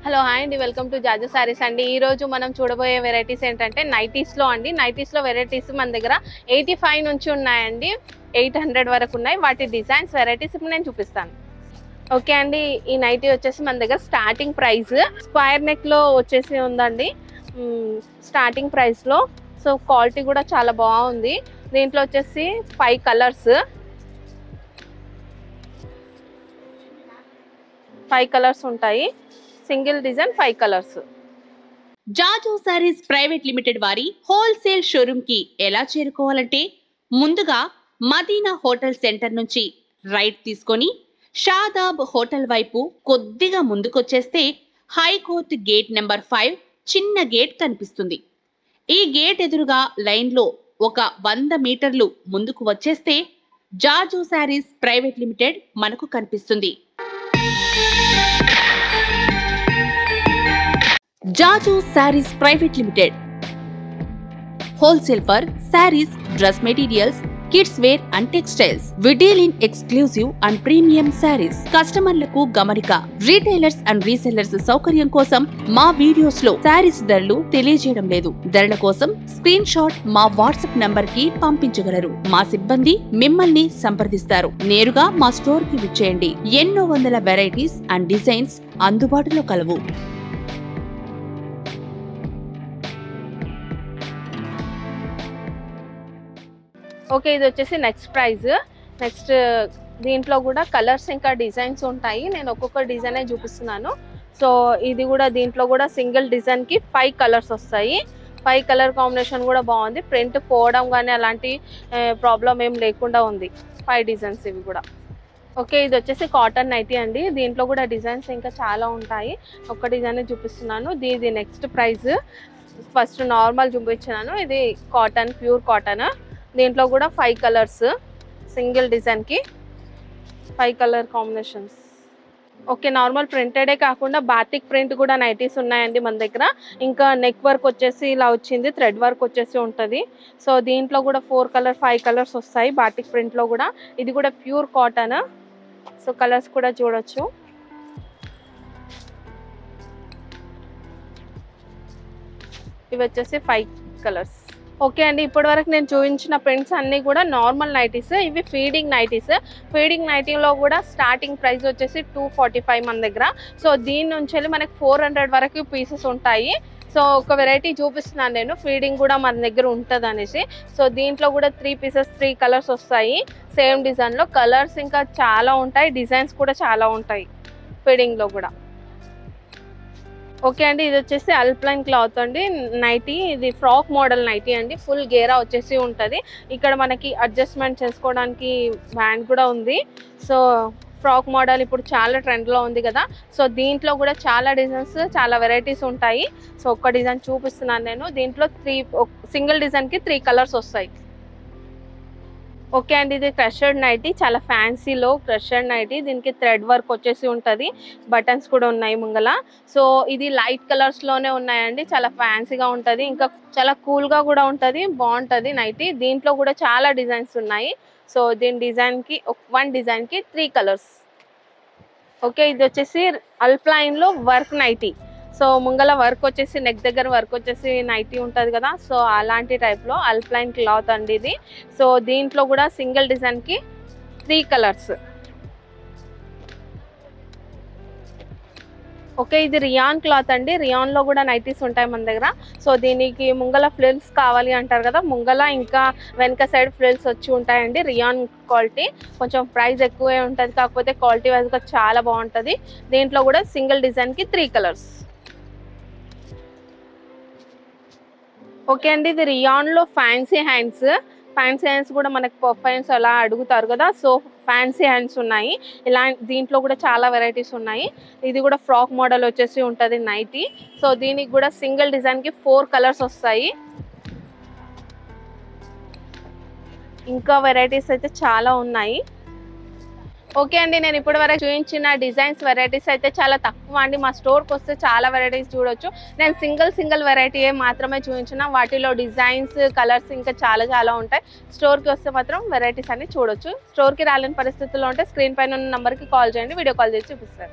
Hello hi అండి, welcome to జాజు సారీస్ అండి. ఈ రోజు మనం చూడబోయే వెరైటీస్ ఏంటంటే నైటీస్లో అండి. నైటీస్లో వెరైటీస్ మన దగ్గర 85 నుంచి ఉన్నాయండి, 800 వరకు ఉన్నాయి. వాటి డిజైన్స్ వెరైటీస్ ఇప్పుడు నేను చూపిస్తాను. ఓకే అండి, ఈ నైటీ వచ్చేసి మన దగ్గర స్టార్టింగ్ ప్రైస్ స్క్వేర్ నెక్లో వచ్చేసి ఉందండి. స్టార్టింగ్ ప్రైస్లో సో క్వాలిటీ కూడా చాలా బాగుంది. దీంట్లో వచ్చేసి 5 కలర్స్ ఉంటాయి. Single design 5 colours. Jaju sarees private limited వారి హోల్సేల్ షోరూమ్ కి ఎలా చేరుకోవాలంటే ముందుగా మదీనా హోటల్ సెంటర్ నుంచి రైట్ తీసుకొని షాదాబ్ హోటల్ వైపు కొద్దిగా ముందుకొచ్చేస్తే హైకోర్ట్ గేట్ నెంబర్ 5 చిన్న గేట్ కనిపిస్తుంది. ఈ గేట్ ఎదురుగా లైన్లో ఒక 100 మీటర్లు ముందుకు వచ్చేస్తే జాజు సారీస్ ప్రైవేట్ లిమిటెడ్ మనకు కనిపిస్తుంది. Jaju sarees private limited wholesale for sarees, dress materials, kids wear and textiles. We deal in exclusive and premium sarees. కస్టమర్లకు గమనిక, రీటైలర్స్ అండ్ రీసెల్లర్స్ సౌకర్యం కోసం మా వీడియోస్ లో సారీస్ ధరలు తెలియజేయడం లేదు. ధరల కోసం స్క్రీన్ షాట్ మా వాట్సాప్ నంబర్ కి పంపించగలరు. మా సిబ్బంది మిమ్మల్ని సంప్రదిస్తారు. నేరుగా మా స్టోర్ కి విచ్చేయండి. ఎన్నో వందల వెరైటీస్ అండ్ డిజైన్స్ అందుబాటులో కలవు. ఓకే, ఇది వచ్చేసి నెక్స్ట్ దీంట్లో కూడా కలర్స్ ఇంకా డిజైన్స్ ఉంటాయి. నేను ఒక్కొక్క డిజైనే చూపిస్తున్నాను. సో ఇది కూడా దీంట్లో కూడా సింగిల్ డిజైన్కి 5 కలర్స్ వస్తాయి. 5 కలర్ కాంబినేషన్ కూడా బాగుంది. ప్రింట్ పోవడం కానీ అలాంటి ప్రాబ్లం ఏం లేకుండా ఉంది. 5 డిజైన్స్ ఇవి కూడా. ఓకే, ఇది వచ్చేసి కాటన్ నైటీ అండి. దీంట్లో కూడా డిజైన్స్ ఇంకా చాలా ఉంటాయి. ఒక్క డిజైన్ చూపిస్తున్నాను. దీని నెక్స్ట్ ప్రైస్ ఫస్ట్ నార్మల్ చూపించాను. ఇది కాటన్, ప్యూర్ కాటన్. దీంట్లో కూడా 5 కలర్స్, సింగిల్ డిజైన్కి 5 కలర్ కాంబినేషన్స్. ఓకే, నార్మల్ ప్రింటెడే కాకుండా బాతిక్ ప్రింట్ కూడా నైటీస్ ఉన్నాయండి మన దగ్గర. ఇంకా నెక్ వర్క్ వచ్చేసి ఇలా వచ్చింది, థ్రెడ్ వర్క్ వచ్చేసి ఉంటుంది. సో దీంట్లో కూడా 5 కలర్స్ వస్తాయి బాతిక్ ప్రింట్లో కూడా. ఇది కూడా ప్యూర్ కాటన్. సో కలర్స్ కూడా చూడొచ్చు. ఇవి వచ్చేసి 5 కలర్స్. ఓకే అండి, ఇప్పటి వరకు నేను చూపించిన ప్రింట్స్ అన్నీ కూడా నార్మల్ నైటీస్. ఇవి ఫీడింగ్ నైటీస్. ఫీడింగ్ నైటీలో కూడా స్టార్టింగ్ ప్రైస్ వచ్చేసి 245 మన దగ్గర. సో దీని నుంచి వెళ్ళి మనకి 400 వరకు పీసెస్ ఉంటాయి. సో ఒక వెరైటీ చూపిస్తున్నాను నేను, ఫీడింగ్ కూడా మన దగ్గర ఉంటుంది అనేసి. సో దీంట్లో కూడా 3 పీసెస్ 3 కలర్స్ వస్తాయి సేమ్ డిజైన్లో. కలర్స్ ఇంకా చాలా ఉంటాయి, డిజైన్స్ కూడా చాలా ఉంటాయి ఫీడింగ్లో కూడా. ఓకే అండి, ఇది వచ్చేసి అల్ప్లైన్ క్లాత్ అండి నైటీ. ఇది ఫ్రాక్ మోడల్ నైటీ అండి. ఫుల్ గేరా వచ్చేసి ఉంటుంది. ఇక్కడ మనకి అడ్జస్ట్మెంట్ చేసుకోవడానికి బ్యాండ్ కూడా ఉంది. సో ఫ్రాక్ మోడల్ ఇప్పుడు చాలా ట్రెండ్లో ఉంది కదా. సో దీంట్లో కూడా చాలా డిజైన్స్, చాలా వెరైటీస్ ఉంటాయి. సో ఒక్క డిజైన్ చూపిస్తున్నాను నేను. దీంట్లో సింగిల్ డిజైన్కి 3 కలర్స్ వస్తాయి. ఓకే అండి, ఇది క్రషర్డ్ నైటీ. చాలా ఫ్యాన్సీలో క్రషర్డ్ నైటీ. దీనికి థ్రెడ్ వర్క్ వచ్చేసి ఉంటుంది, బటన్స్ కూడా ఉన్నాయి ముంగల. సో ఇది లైట్ కలర్స్లోనే ఉన్నాయండి. చాలా ఫ్యాన్సీగా ఉంటుంది, ఇంకా చాలా కూల్గా కూడా ఉంటుంది, బాగుంటుంది నైటీ. దీంట్లో కూడా చాలా డిజైన్స్ ఉన్నాయి. సో దీని డిజైన్కి 1 డిజైన్కి 3 కలర్స్. ఓకే, ఇది వచ్చేసి అల్ప్లైన్లో వర్క్ నైటీ. సో ముంగల వర్క్ వచ్చేసి నెక్ దగ్గర వర్క్ వచ్చేసి నైటీ ఉంటుంది కదా. సో అలాంటి టైప్లో అల్ప్లైన్ క్లాత్ అండి ఇది. సో దీంట్లో కూడా సింగిల్ డిజైన్కి 3 కలర్స్. ఓకే, ఇది రియాన్ క్లాత్ అండి. రియాన్లో కూడా నైటీస్ ఉంటాయి మన దగ్గర. సో దీనికి ముంగల ఫ్రిల్స్ కావాలి అంటారు కదా, ముంగల ఇంకా వెనక సైడ్ ఫ్రిల్స్ వచ్చి ఉంటాయండి. రియాన్ క్వాలిటీ, కొంచెం ప్రైస్ ఎక్కువే ఉంటుంది, కాకపోతే క్వాలిటీ వైజ్గా చాలా బాగుంటుంది. దీంట్లో కూడా సింగిల్ డిజైన్కి 3 కలర్స్. ఓకే అండి, ఇది రియాన్లో ఫ్యాన్సీ హ్యాండ్స్ కూడా మనకి పర్ఫైన్స్ అలా అడుగుతారు కదా. సో ఫ్యాన్సీ హ్యాండ్స్ ఉన్నాయి. దీంట్లో కూడా చాలా వెరైటీస్ ఉన్నాయి. ఇది కూడా ఫ్రాక్ మోడల్ వచ్చేసి ఉంటుంది నైటీ. సో దీనికి కూడా సింగిల్ డిజైన్కి 4 కలర్స్ వస్తాయి. ఇంకా వెరైటీస్ అయితే చాలా ఉన్నాయి. ఓకే అండి, నేను ఇప్పటి వరకు చూపించిన డిజైన్స్ వెరైటీస్ అయితే చాలా తక్కువ అండి. మా స్టోర్కి వస్తే చాలా వెరైటీస్ చూడొచ్చు. నేను సింగిల్ వెరైటీ మాత్రమే చూపించిన, వాటిలో డిజైన్స్, కలర్స్ ఇంకా చాలా ఉంటాయి. స్టోర్కి వస్తే మాత్రం వెరైటీస్ అన్ని చూడొచ్చు. స్టోర్కి రాలేని పరిస్థితుల్లో ఉంటే స్క్రీన్ పైన ఉన్న నెంబర్కి కాల్ చేయండి, వీడియో కాల్ చేసి చూపిస్తారు.